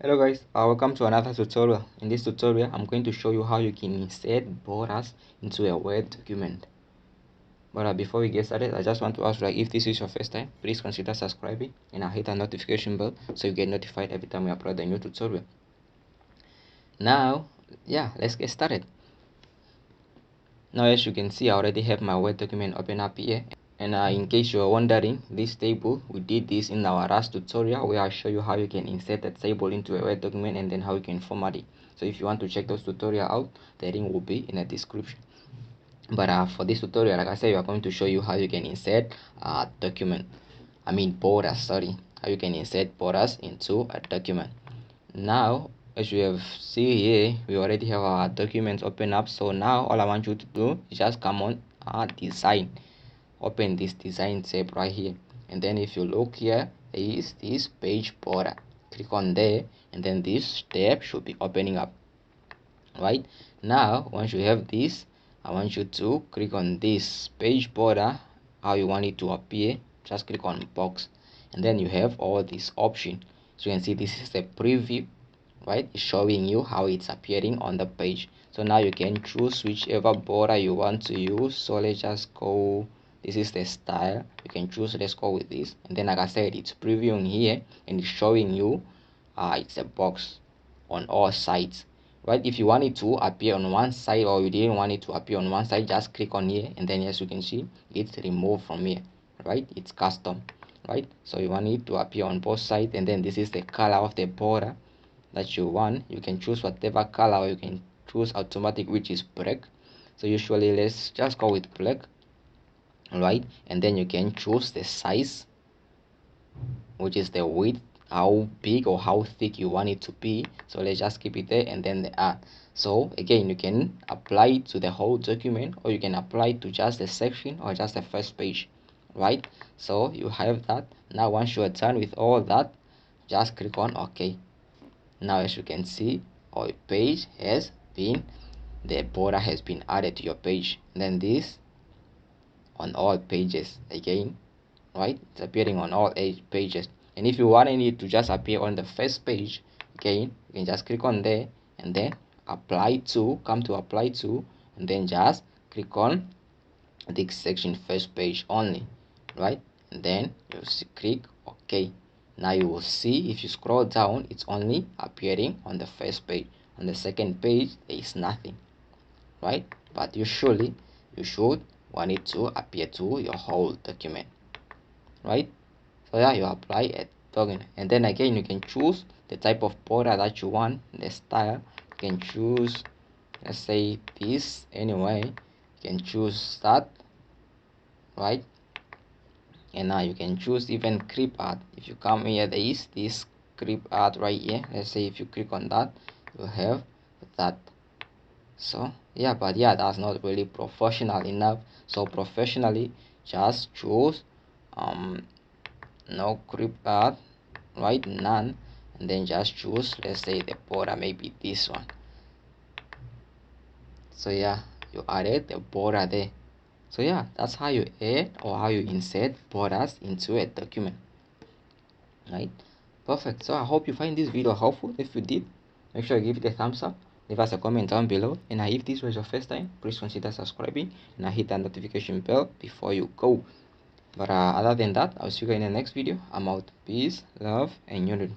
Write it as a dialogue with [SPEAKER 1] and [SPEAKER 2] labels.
[SPEAKER 1] Hello guys, welcome to another tutorial. In this tutorial, I'm going to show you how you can insert borders into a Word document. But before we get started, I just want to ask, if this is your first time, please consider subscribing and hit the notification bell so you get notified every time we upload a new tutorial. Now, let's get started. Now, as you can see, I already have my Word document open up here. And in case you're wondering, this table, we did this in our last tutorial where I show you how you can insert a table into a Word document and then how you can format it. So if you want to check those tutorial out, the link will be in the description. But for this tutorial, like I said, we are going to show you how you can insert borders, how you can insert borders into a document. Now, as you have seen here, we already have our documents open up. So now all I want you to do is just come on design. Open this design tab right here, and then if you look here, there is this page border. Click on there, and then this tab should be opening up. Right now, once you have this, I want you to click on this page border, how you want it to appear. Just click on box, and then you have all these options. So you can see this is the preview, right? It's showing you how it's appearing on the page. So now you can choose whichever border you want to use. So let's just go, this is the style, you can choose, let's go with this. And then like I said, it's previewing here and it's showing you it's a box on all sides, right? If you want it to appear on one side or you didn't want it to appear on one side, just click on here, and then as you can see, it's removed from here, right? It's custom, right? So you want it to appear on both sides, and then this is the color of the border that you want. You can choose whatever color, or you can choose automatic, which is black. So usually let's just go with black, right? And then you can choose the size, which is the width, how big or how thick you want it to be. So let's just keep it there, and then the art. So again, you can apply it to the whole document, or you can apply it to just the section or just the first page, right? So you have that. Now once you are done with all that, just click on OK. Now as you can see, our page has been, the border has been added to your page. And then this on all pages again, right? It's appearing on all 8 pages. And if you want it to just appear on the first page, again, you can just click on there, and then apply to, come to apply to, and then just click on this section first page only, right? And then you click OK. Now you will see, if you scroll down, it's only appearing on the first page. On the second page, there is nothing, right? But usually you should want it to appear to your whole document, right? So you apply a token, and then again you can choose the type of border that you want, the style. You can choose, let's say this anyway, you can choose that, right? And now you can choose even clip art. If you come here, there is this clip art right here. Let's say if you click on that, you have that. So but that's not really professional enough. So professionally, just choose no clip art, right? None. And then just choose, let's say the border, maybe this one. So you added the border there. So that's how you add or how you insert borders into a document, right? Perfect. So I hope you find this video helpful. If you did, make sure you give it a thumbs up, leave us a comment down below, and if this was your first time, please consider subscribing and hit that notification bell before you go. But other than that, I'll see you in the next video. I'm out. Peace, love, and unity.